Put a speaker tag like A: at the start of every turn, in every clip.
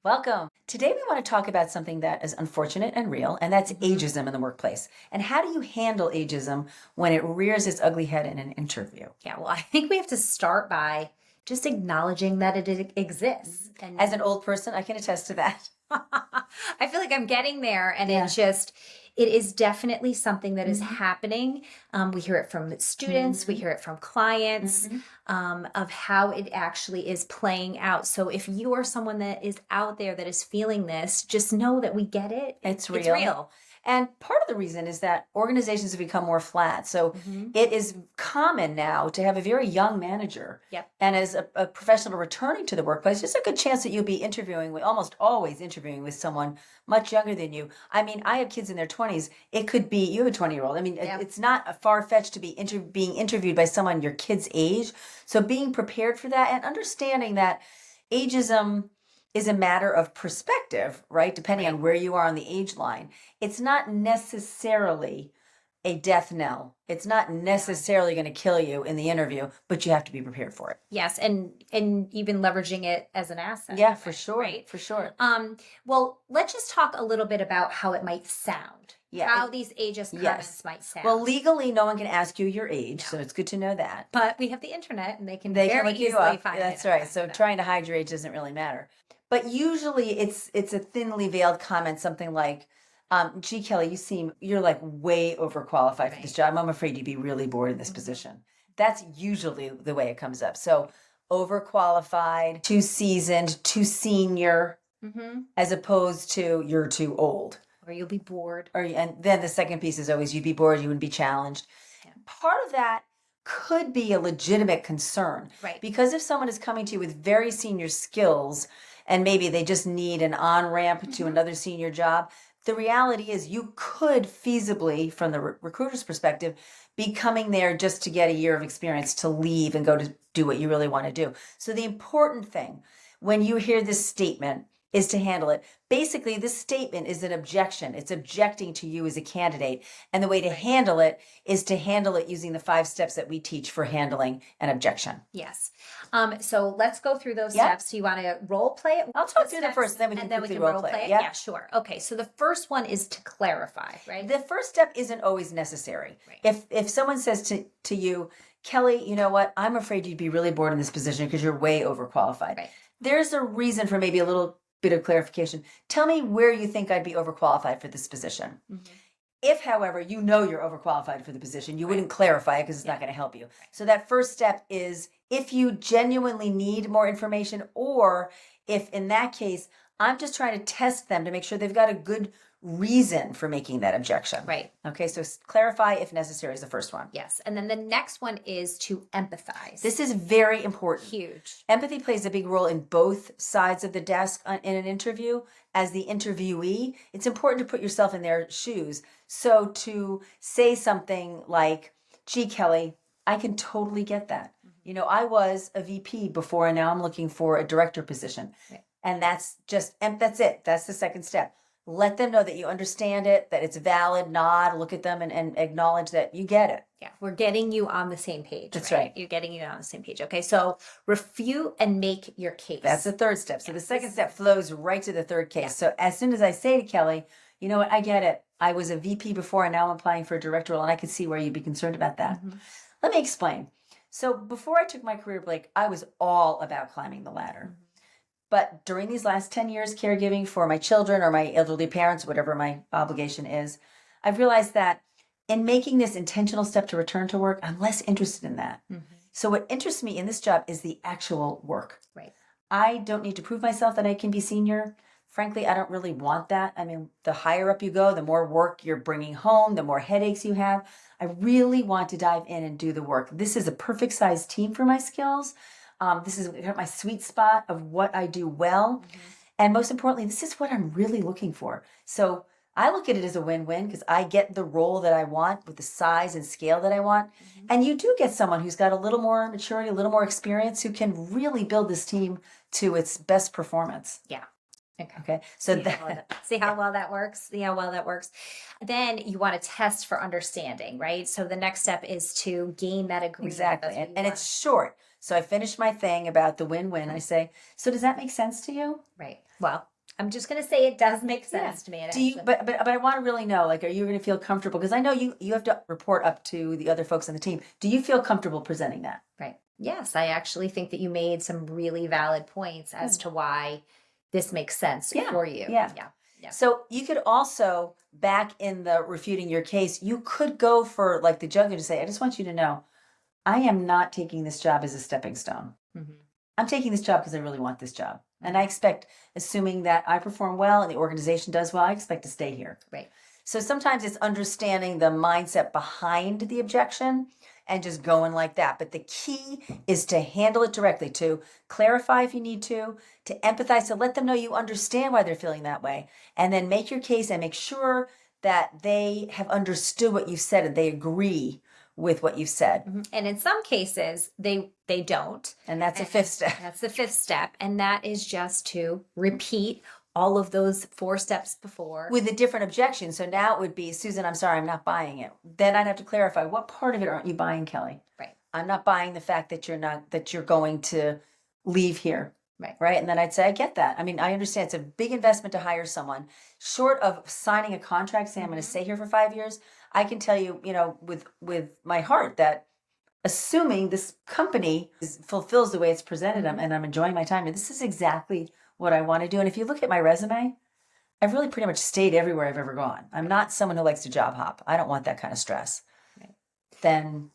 A: Welcome. Today we want to talk about something that is unfortunate and real, and that's
B: Mhm.
A: ageism in the workplace. And how do you handle ageism when it rears its ugly head in an interview?
B: Yeah, well, I think we have to start by just acknowledging that it exists. And
A: As an old person, I can attest to that.
B: I feel like I'm getting there, and
A: Yeah.
B: it is definitely something that is
A: Mhm.
B: happening. We hear it from students, we
A: Mhm.
B: hear it from clients,
A: Mhm.
B: of how it actually is playing out. So if you are someone that is out there that is feeling this, just know that we get it.
A: It's
B: It's
A: real.
B: real.
A: And part of the reason is that organizations have become more flat. So
B: Mhm.
A: it is common now to have a very young manager.
B: Yep.
A: And as a professional returning to the workplace, there's a good chance that you'll be interviewing with almost always interviewing with someone much younger than you. I mean, I have kids in their 20s. It could be you have a 20-year-old. I mean,
B: Yep.
A: it's not a far-fetched to be being interviewed by someone your kid's age. So being prepared for that and understanding that ageism is a matter of perspective, right? Depending
B: Right.
A: on where you are on the age line. It's not necessarily a death knell. It's not necessarily going to kill you in the interview, but you have to be prepared for it.
B: Yes, and even leveraging it as an asset.
A: Yeah,
B: in a
A: for
B: way,
A: sure.
B: right?
A: For sure.
B: Well, let's just talk a little bit about how it might sound.
A: Yeah.
B: How these ageist
A: Yes.
B: comments might sound.
A: Well, legally, no one can ask you your age,
B: No.
A: so it's good to know that.
B: But we have the internet, and they can
A: They can
B: very
A: look you
B: easily
A: up.
B: find
A: That's
B: it.
A: right. So trying to hide your age doesn't really matter. But usually it's a thinly veiled comment, something like, gee, Kelly, you're like way overqualified for this
B: Right.
A: job. I'm afraid you'd be really bored in this
B: Mhm.
A: position. That's usually the way it comes up. So overqualified, too seasoned, too senior,
B: Mhm.
A: as opposed to you're too old.
B: Or you'll be bored.
A: And then the second piece is always you'd be bored, you wouldn't be challenged.
B: Yeah.
A: Part of that could be a legitimate concern.
B: Right.
A: Because if someone is coming to you with very senior skills and maybe they just need an on ramp to
B: Mhm.
A: another senior job, the reality is you could feasibly, from the recruiter's perspective, be coming there just to get a year of experience to leave and go to do what you really want to do. So the important thing when you hear this statement is to handle it. Basically, this statement is an objection. It's objecting to you as a candidate. And the way to
B: Right.
A: handle it is to handle it using the 5 steps that we teach for handling an objection.
B: Yes. So let's go through those
A: Yep.
B: steps. Do you want to role play it?
A: I'll talk through the first, then we can
B: and then we
A: quickly
B: can
A: role play it.
B: it.
A: Yep.
B: Yeah, sure. Okay. So the first one is to clarify, right?
A: The first step isn't always necessary.
B: Right.
A: If someone says to you, Kelly, you know what? I'm afraid you'd be really bored in this position because you're way overqualified.
B: Right.
A: There's a reason for maybe a little bit of clarification. Tell me where you think I'd be overqualified for this position.
B: Mhm.
A: If, however, you know you're overqualified for the position, you wouldn't clarify it because it's not going to help you. So that first step is if you genuinely need more information, or if in that case, I'm just trying to test them to make sure they've got a good reason for making that objection.
B: Right.
A: Okay, so clarify if necessary is the first one.
B: Yes. And then the next one is to empathize.
A: This is very important.
B: Huge.
A: Empathy plays a big role in both sides of the desk in an interview. As the interviewee, it's important to put yourself in their shoes. So to say something like, gee, Kelly, I can totally get that. You know, I was a VP before and now I'm looking for a director position.
B: Right.
A: And that's it. That's the second step. Let them know that you understand it, that it's valid, nod, look at them and acknowledge that you get it.
B: Yeah, we're getting you on the same page.
A: That's right.
B: You're getting you on the same page. Okay, so refute and make your case.
A: That's the third step. So
B: Yeah,
A: the second step flows right to the third case.
B: Yeah.
A: So as soon as I say to Kelly, you know what, I get it. I was a VP before and now I'm applying for a director role, and I can see where you'd be concerned about that.
B: Mhm.
A: Let me explain. So before I took my career break, I was all about climbing the ladder. But during these last 10 years caregiving for my children or my elderly parents, whatever my obligation is, I've realized that in making this intentional step to return to work, I'm less interested in that.
B: Mhm.
A: So what interests me in this job is the actual work.
B: Right.
A: I don't need to prove myself that I can be senior. Frankly, I don't really want that. I mean, the higher up you go, the more work you're bringing home, the more headaches you have. I really want to dive in and do the work. This is a perfect size team for my skills. This is my sweet spot of what I do well.
B: Mhm.
A: And most importantly, this is what I'm really looking for. So I look at it as a win-win because I get the role that I want with the size and scale that I want.
B: Mhm.
A: And you do get someone who's got a little more maturity, a little more experience, who can really build this team to its best performance.
B: Yeah.
A: Okay. So
B: See how well that works. See how well that works. Then you want to test for understanding, right? So the next step is to gain that agreement.
A: exactly.
B: That's what
A: And
B: you want.
A: it's short. So I finish my thing about the win-win. I say, so does that make sense to you?
B: Right. Well, I'm just going to say it does make sense to me. It
A: Do you,
B: actually-
A: but I want to really know, like, are you going to feel comfortable? Because I know you have to report up to the other folks on the team. Do you feel comfortable presenting that?
B: Right. Yes, I actually think that you made some really valid points as to why this makes sense for you.
A: Yeah. So you could also, back in the refuting your case, you could go for like the jugular to say, I just want you to know, I am not taking this job as a stepping stone.
B: Mhm.
A: I'm taking this job because I really want this job. And I expect, assuming that I perform well and the organization does well, I expect to stay here.
B: Right.
A: So sometimes it's understanding the mindset behind the objection and just going like that. But the key is to handle it directly, to clarify if you need to empathize, to let them know you understand why they're feeling that way, and then make your case and make sure that they have understood what you've said and they agree with what you've said.
B: Mhm. And in some cases, they don't.
A: And that's a fifth step.
B: That's the fifth step. And that is just to repeat all of those 4 steps before.
A: With a different objection. So now it would be, Susan, I'm sorry, I'm not buying it. Then I'd have to clarify, what part of it aren't you buying, Kelly?
B: Right.
A: I'm not buying the fact that you're going to leave here.
B: Right.
A: Right. And then I'd say, I get that. I mean, I understand it's a big investment to hire someone. Short of signing a contract saying I'm going to stay here for 5 years, I can tell you, with my heart that assuming this company fulfills the way it's presented and I'm enjoying my time, and this is exactly what I want to do. And if you look at my resume, I've really pretty much stayed everywhere I've ever gone. I'm not someone who likes to job hop. I don't want that kind of stress.
B: Right.
A: Then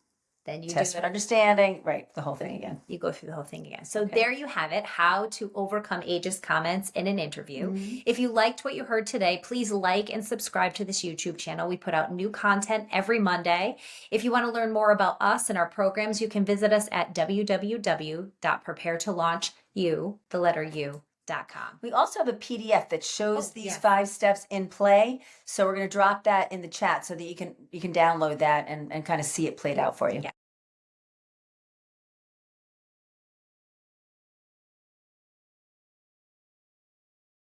B: you
A: test
B: do
A: for understanding, right? The whole thing again.
B: You go through the whole thing again. So there you have it, how to overcome ageist comments in an interview. If you liked what you heard today, please like and subscribe to this YouTube channel. We put out new content every Monday. If you want to learn more about us and our programs, you can visit us at www.preparetolaunchu.com.
A: We also have a PDF that shows these
B: yes.
A: 5 steps in play. So we're going to drop that in the chat so that you can download that and kind of see it played out for you.
B: Yeah.